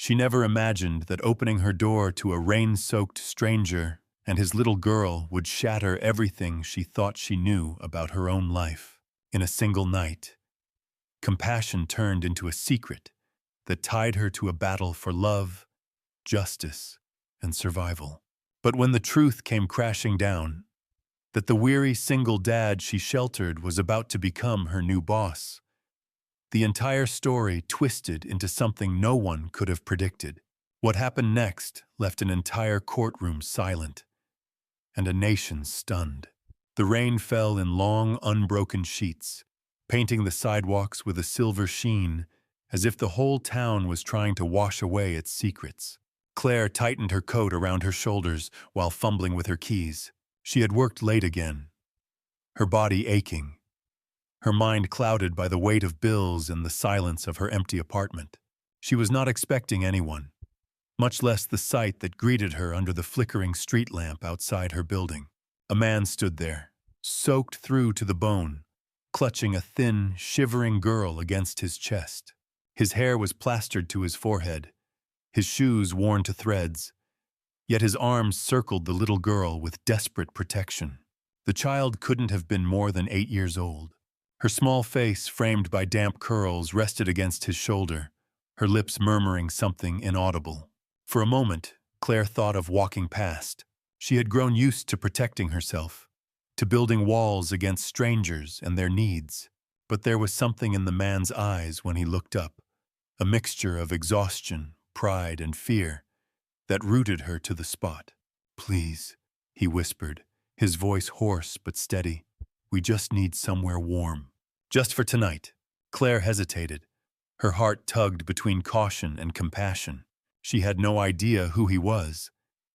She never imagined that opening her door to a rain-soaked stranger and his little girl would shatter everything she thought she knew about her own life. In a single night, compassion turned into a secret that tied her to a battle for love, justice, and survival. But when the truth came crashing down, that the weary single dad she sheltered was about to become her new boss, the entire story twisted into something no one could have predicted. What happened next left an entire courtroom silent and a nation stunned. The rain fell in long, unbroken sheets, painting the sidewalks with a silver sheen, as if the whole town was trying to wash away its secrets. Claire tightened her coat around her shoulders while fumbling with her keys. She had worked late again, her body aching, her mind clouded by the weight of bills and the silence of her empty apartment. She was not expecting anyone, much less the sight that greeted her under the flickering street lamp outside her building. A man stood there, soaked through to the bone, clutching a thin, shivering girl against his chest. His hair was plastered to his forehead, his shoes worn to threads, yet his arms circled the little girl with desperate protection. The child couldn't have been more than 8 years old. Her small face, framed by damp curls, rested against his shoulder, her lips murmuring something inaudible. For a moment, Claire thought of walking past. She had grown used to protecting herself, to building walls against strangers and their needs. But there was something in the man's eyes when he looked up, a mixture of exhaustion, pride, and fear that rooted her to the spot. "Please," he whispered, his voice hoarse but steady. "We just need somewhere warm." Just for tonight. Claire hesitated. Her heart tugged between caution and compassion. She had no idea who he was,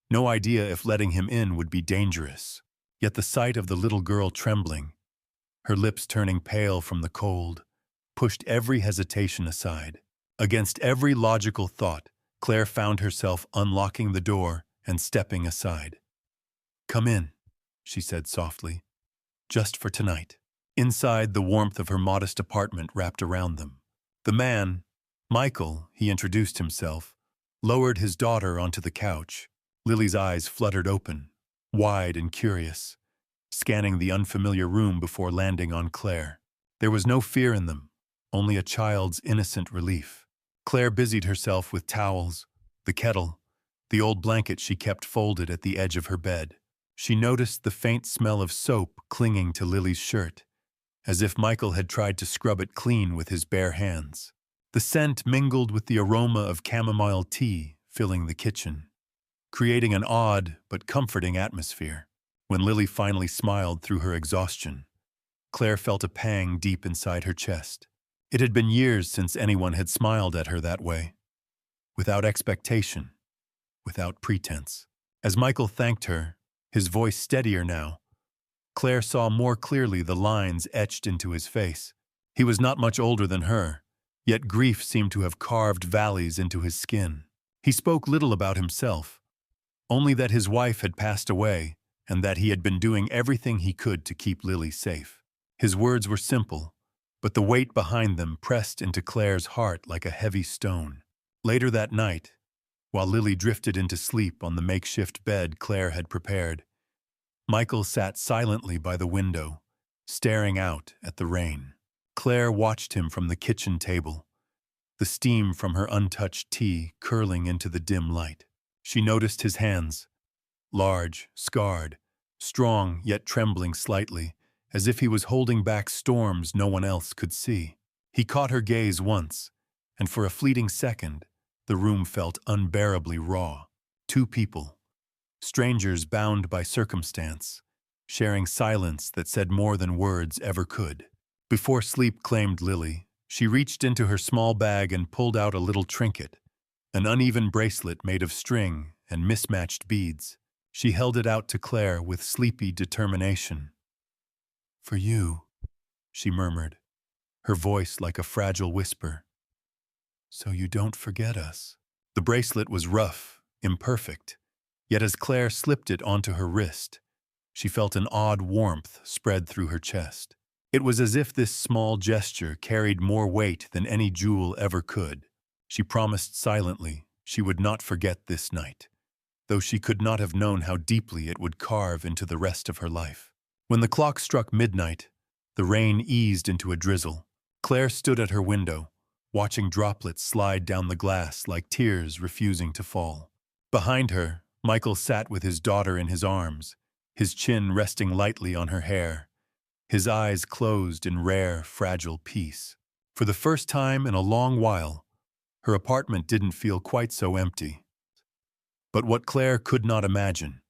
no idea if letting him in would be dangerous. Yet the sight of the little girl trembling, her lips turning pale from the cold, pushed every hesitation aside. Against every logical thought, Claire found herself unlocking the door and stepping aside. "Come in," she said softly. "Just for tonight." Inside, the warmth of her modest apartment wrapped around them. The man, Michael, he introduced himself, lowered his daughter onto the couch. Lily's eyes fluttered open, wide and curious, scanning the unfamiliar room before landing on Claire. There was no fear in them, only a child's innocent relief. Claire busied herself with towels, the kettle, the old blanket she kept folded at the edge of her bed. She noticed the faint smell of soap clinging to Lily's shirt, as if Michael had tried to scrub it clean with his bare hands. The scent mingled with the aroma of chamomile tea filling the kitchen, creating an odd but comforting atmosphere. When Lily finally smiled through her exhaustion, Claire felt a pang deep inside her chest. It had been years since anyone had smiled at her that way, without expectation, without pretense. As Michael thanked her, his voice steadier now, Claire saw more clearly the lines etched into his face. He was not much older than her, yet grief seemed to have carved valleys into his skin. He spoke little about himself, only that his wife had passed away and that he had been doing everything he could to keep Lily safe. His words were simple, but the weight behind them pressed into Claire's heart like a heavy stone. Later that night, while Lily drifted into sleep on the makeshift bed Claire had prepared, Michael sat silently by the window, staring out at the rain. Claire watched him from the kitchen table, the steam from her untouched tea curling into the dim light. She noticed his hands, large, scarred, strong yet trembling slightly, as if he was holding back storms no one else could see. He caught her gaze once, and for a fleeting second, the room felt unbearably raw. Two people, strangers bound by circumstance, sharing silence that said more than words ever could. Before sleep claimed Lily, she reached into her small bag and pulled out a little trinket, an uneven bracelet made of string and mismatched beads. She held it out to Claire with sleepy determination. "For you," she murmured, her voice like a fragile whisper. "So you don't forget us." The bracelet was rough, imperfect, yet as Claire slipped it onto her wrist, she felt an odd warmth spread through her chest. It was as if this small gesture carried more weight than any jewel ever could. She promised silently She would not forget this night, though she could not have known how deeply it would carve into the rest of her life. When the clock struck midnight, the rain eased into a drizzle. Claire stood at her window, watching droplets slide down the glass like tears refusing to fall. Behind her, Michael sat with his daughter in his arms, his chin resting lightly on her hair, his eyes closed in rare, fragile peace. For the first time in a long while, her apartment didn't feel quite so empty. But what Claire could not imagine,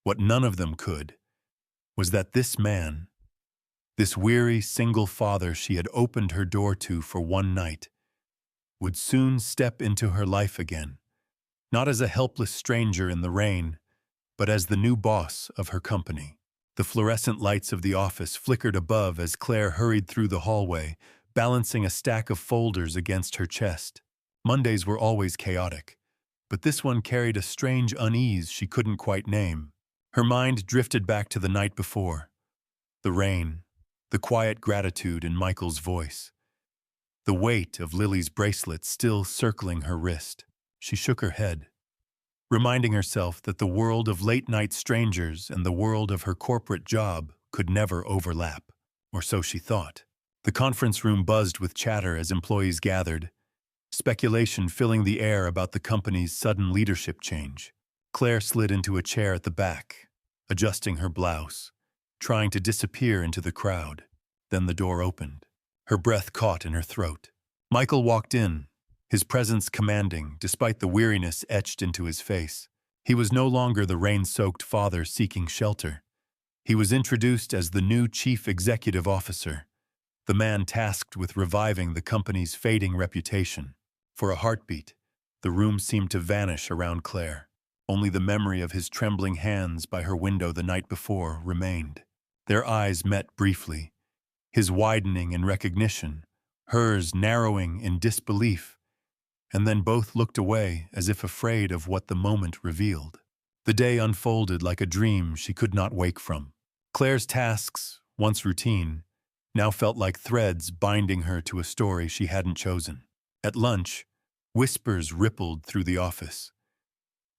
what none of them could, was that this man, this weary single father she had opened her door to for one night, would soon step into her life again, not as a helpless stranger in the rain, but as the new boss of her company. The fluorescent lights of the office flickered above as Claire hurried through the hallway, balancing a stack of folders against her chest. Mondays were always chaotic, but this one carried a strange unease she couldn't quite name. Her mind drifted back to the night before. The rain, the quiet gratitude in Michael's voice, the weight of Lily's bracelet still circling her wrist. She shook her head, reminding herself that the world of late-night strangers and the world of her corporate job could never overlap, or so she thought. The conference room buzzed with chatter as employees gathered, speculation filling the air about the company's sudden leadership change. Claire slid into a chair at the back, adjusting her blouse, trying to disappear into the crowd. Then the door opened. Her breath caught in her throat. Michael walked in, his presence commanding despite the weariness etched into his face. He was no longer the rain-soaked father seeking shelter. He was introduced as the new chief executive officer, the man tasked with reviving the company's fading reputation. For a heartbeat, the room seemed to vanish around Claire. Only the memory of his trembling hands by her window the night before remained. Their eyes met briefly, his widening in recognition, hers narrowing in disbelief, and then both looked away as if afraid of what the moment revealed. The day unfolded like a dream she could not wake from. Claire's tasks, once routine, now felt like threads binding her to a story she hadn't chosen. At lunch, whispers rippled through the office.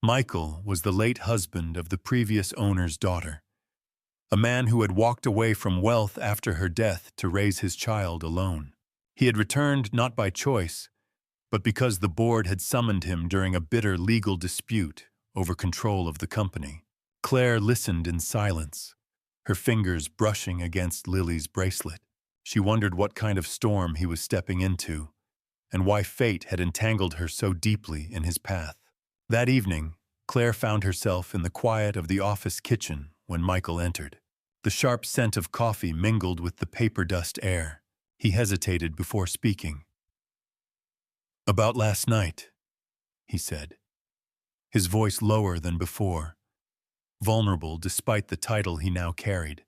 Michael was the late husband of the previous owner's daughter, a man who had walked away from wealth after her death to raise his child alone. He had returned not by choice, but because the board had summoned him during a bitter legal dispute over control of the company. Claire listened in silence, her fingers brushing against Lily's bracelet. She wondered what kind of storm he was stepping into, and why fate had entangled her so deeply in his path. That evening, Claire found herself in the quiet of the office kitchen when Michael entered. The sharp scent of coffee mingled with the paper dust air. He hesitated before speaking. "About last night," he said, his voice lower than before, vulnerable despite the title he now carried.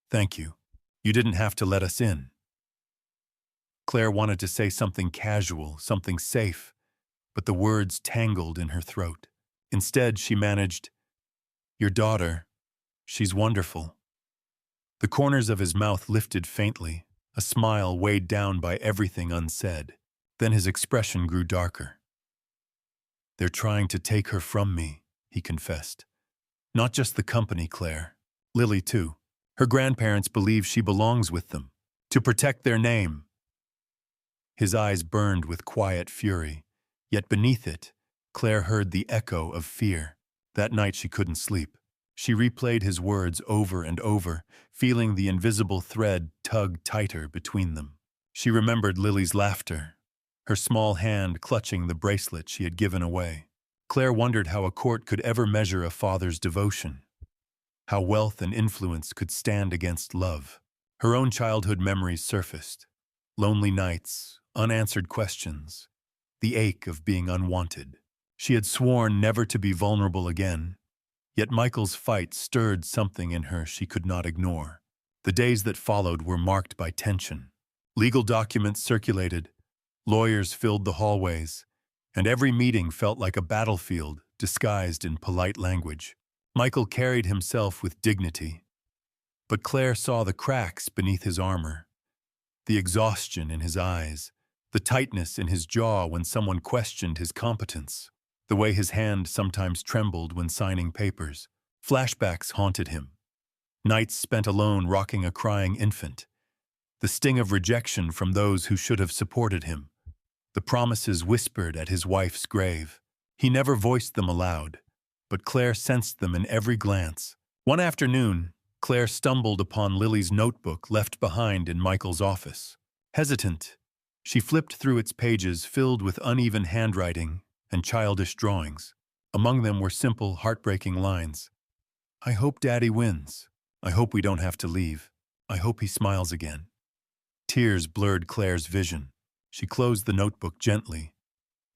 "Thank you. You didn't have to let us in." Claire wanted to say something casual, something safe, but the words tangled in her throat. Instead, she managed, "Your daughter, she's wonderful." The corners of his mouth lifted faintly, a smile weighed down by everything unsaid. Then his expression grew darker. "They're trying to take her from me," he confessed. "Not just the company, Claire. Lily, too. Her grandparents believe she belongs with them, to protect their name." His eyes burned with quiet fury, yet beneath it, Claire heard the echo of fear. That night she couldn't sleep. She replayed his words over and over, feeling the invisible thread tug tighter between them. She remembered Lily's laughter, her small hand clutching the bracelet she had given away. Claire wondered how a court could ever measure a father's devotion, how wealth and influence could stand against love. Her own childhood memories surfaced. Lonely nights, unanswered questions, the ache of being unwanted. She had sworn never to be vulnerable again, yet Michael's fight stirred something in her she could not ignore. The days that followed were marked by tension. Legal documents circulated, lawyers filled the hallways, and every meeting felt like a battlefield disguised in polite language. Michael carried himself with dignity, but Claire saw the cracks beneath his armor, the exhaustion in his eyes, the tightness in his jaw when someone questioned his competence, the way his hand sometimes trembled when signing papers. Flashbacks haunted him. Nights spent alone rocking a crying infant. The sting of rejection from those who should have supported him. The promises whispered at his wife's grave. He never voiced them aloud, but Claire sensed them in every glance. One afternoon, Claire stumbled upon Lily's notebook left behind in Michael's office. Hesitant, she flipped through its pages filled with uneven handwriting and childish drawings. Among them were simple, heartbreaking lines. "I hope Daddy wins. I hope we don't have to leave. I hope he smiles again." Tears blurred Claire's vision. She closed the notebook gently,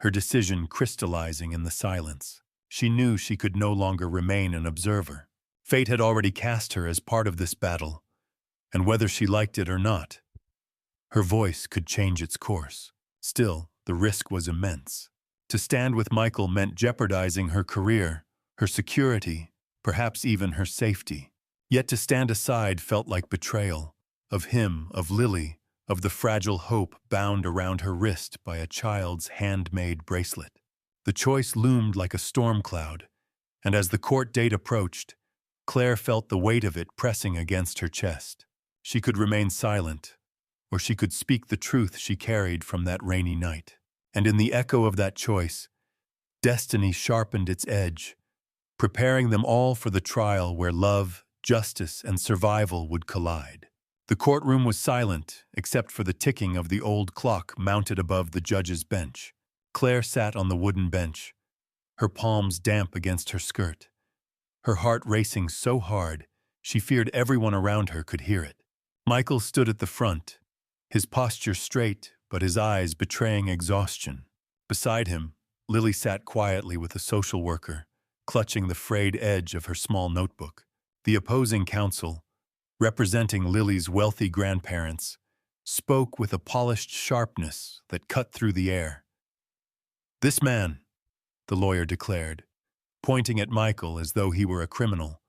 her decision crystallizing in the silence. She knew she could no longer remain an observer. Fate had already cast her as part of this battle, and whether she liked it or not, her voice could change its course. Still, the risk was immense. To stand with Michael meant jeopardizing her career, her security, perhaps even her safety. Yet to stand aside felt like betrayal. Of him, of Lily, of the fragile hope bound around her wrist by a child's handmade bracelet. The choice loomed like a storm cloud, and as the court date approached, Claire felt the weight of it pressing against her chest. She could remain silent, or she could speak the truth she carried from that rainy night. And in the echo of that choice, destiny sharpened its edge, preparing them all for the trial where love, justice, and survival would collide. The courtroom was silent, except for the ticking of the old clock mounted above the judge's bench. Claire sat on the wooden bench, her palms damp against her skirt, her heart racing so hard she feared everyone around her could hear it. Michael stood at the front, his posture straight but his eyes betraying exhaustion. Beside him, Lily sat quietly with a social worker, clutching the frayed edge of her small notebook. The opposing counsel, representing Lily's wealthy grandparents, spoke with a polished sharpness that cut through the air. "This man," the lawyer declared, pointing at Michael as though he were a criminal,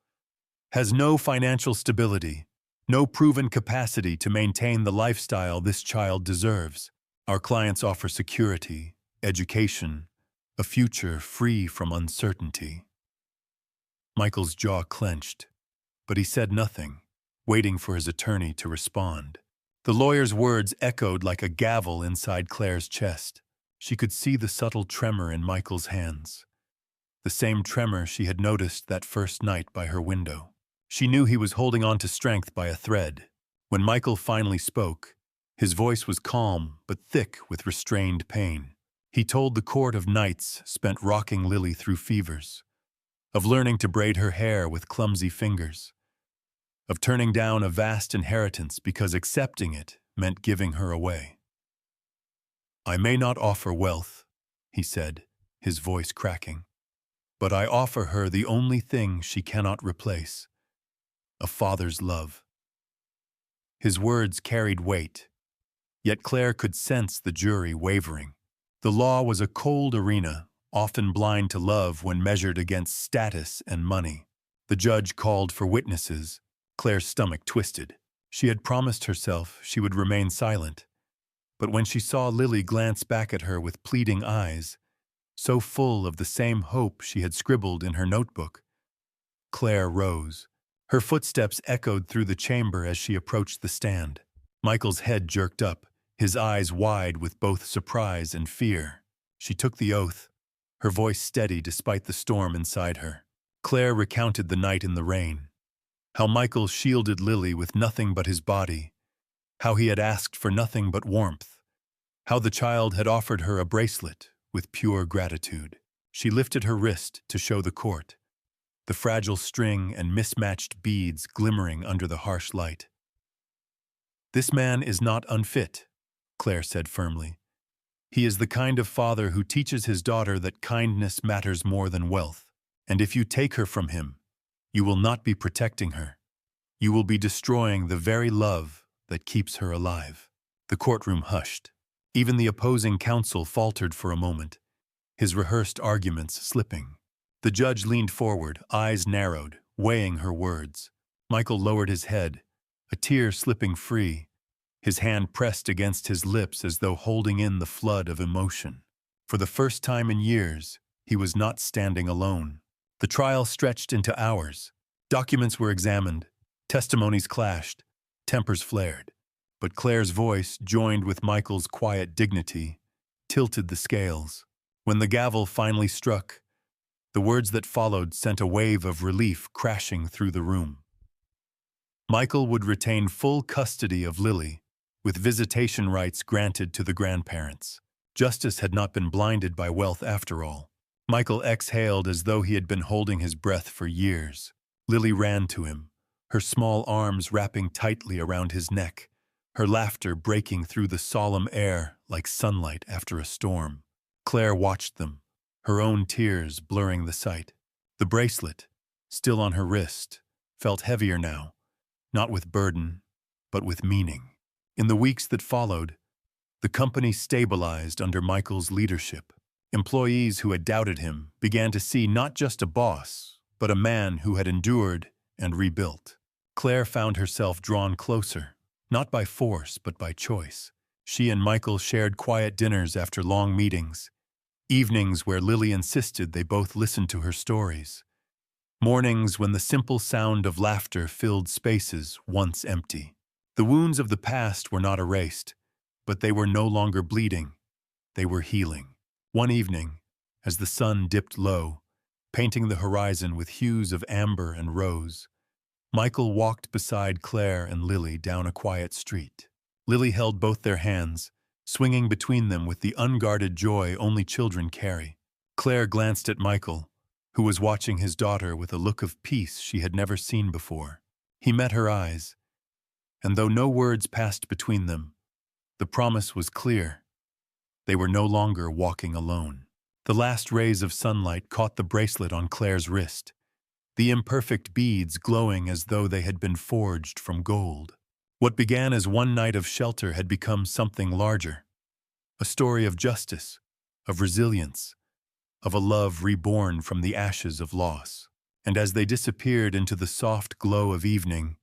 "has no financial stability, no proven capacity to maintain the lifestyle this child deserves. Our clients offer security, education, a future free from uncertainty." Michael's jaw clenched, but he said nothing, waiting for his attorney to respond. The lawyer's words echoed like a gavel inside Claire's chest. She could see the subtle tremor in Michael's hands, the same tremor she had noticed that first night by her window. She knew he was holding on to strength by a thread. When Michael finally spoke, his voice was calm but thick with restrained pain. He told the court of nights spent rocking Lily through fevers, of learning to braid her hair with clumsy fingers, of turning down a vast inheritance because accepting it meant giving her away. "I may not offer wealth," he said, his voice cracking, "but I offer her the only thing she cannot replace, a father's love." His words carried weight, yet Claire could sense the jury wavering. The law was a cold arena, often blind to love when measured against status and money. The judge called for witnesses. Claire's stomach twisted. She had promised herself she would remain silent, but when she saw Lily glance back at her with pleading eyes, so full of the same hope she had scribbled in her notebook, Claire rose. Her footsteps echoed through the chamber as she approached the stand. Michael's head jerked up, his eyes wide with both surprise and fear. She took the oath, her voice steady despite the storm inside her. Claire recounted the night in the rain, how Michael shielded Lily with nothing but his body, how he had asked for nothing but warmth, how the child had offered her a bracelet with pure gratitude. She lifted her wrist to show the court, the fragile string and mismatched beads glimmering under the harsh light. "This man is not unfit," Claire said firmly. "He is the kind of father who teaches his daughter that kindness matters more than wealth. And if you take her from him, you will not be protecting her. You will be destroying the very love that keeps her alive." The courtroom hushed. Even the opposing counsel faltered for a moment, his rehearsed arguments slipping. The judge leaned forward, eyes narrowed, weighing her words. Michael lowered his head, a tear slipping free, his hand pressed against his lips as though holding in the flood of emotion. For the first time in years, he was not standing alone. The trial stretched into hours. Documents were examined, testimonies clashed, tempers flared. But Claire's voice, joined with Michael's quiet dignity, tilted the scales. When the gavel finally struck, the words that followed sent a wave of relief crashing through the room. Michael would retain full custody of Lily, with visitation rights granted to the grandparents. Justice had not been blinded by wealth after all. Michael exhaled as though he had been holding his breath for years. Lily ran to him, her small arms wrapping tightly around his neck, her laughter breaking through the solemn air like sunlight after a storm. Claire watched them, her own tears blurring the sight. The bracelet, still on her wrist, felt heavier now, not with burden, but with meaning. In the weeks that followed, the company stabilized under Michael's leadership. Employees who had doubted him began to see not just a boss, but a man who had endured and rebuilt. Claire found herself drawn closer, not by force but by choice. She and Michael shared quiet dinners after long meetings, evenings where Lily insisted they both listen to her stories, mornings when the simple sound of laughter filled spaces once empty. The wounds of the past were not erased, but they were no longer bleeding. They were healing. One evening, as the sun dipped low, painting the horizon with hues of amber and rose, Michael walked beside Claire and Lily down a quiet street. Lily held both their hands, swinging between them with the unguarded joy only children carry. Claire glanced at Michael, who was watching his daughter with a look of peace she had never seen before. He met her eyes, and though no words passed between them, the promise was clear. They were no longer walking alone. The last rays of sunlight caught the bracelet on Claire's wrist, the imperfect beads glowing as though they had been forged from gold. What began as one night of shelter had become something larger, a story of justice, of resilience, of a love reborn from the ashes of loss. And as they disappeared into the soft glow of evening,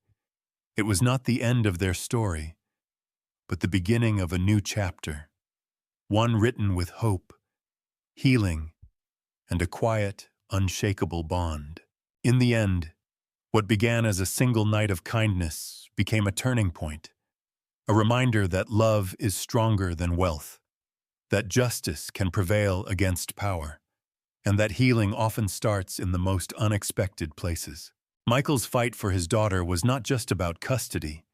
it was not the end of their story, but the beginning of a new chapter, one written with hope, healing, and a quiet, unshakable bond. In the end, what began as a single night of kindness became a turning point, a reminder that love is stronger than wealth, that justice can prevail against power, and that healing often starts in the most unexpected places. Michael's fight for his daughter was not just about custody.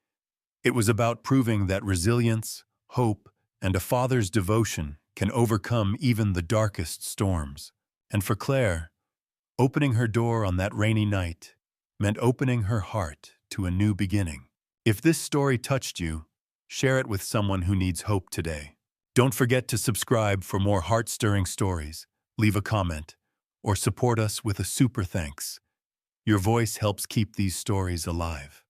It was about proving that resilience, hope, and a father's devotion can overcome even the darkest storms. And for Claire, opening her door on that rainy night meant opening her heart to a new beginning. If this story touched you, share it with someone who needs hope today. Don't forget to subscribe for more heart-stirring stories, leave a comment, or support us with a super thanks. Your voice helps keep these stories alive.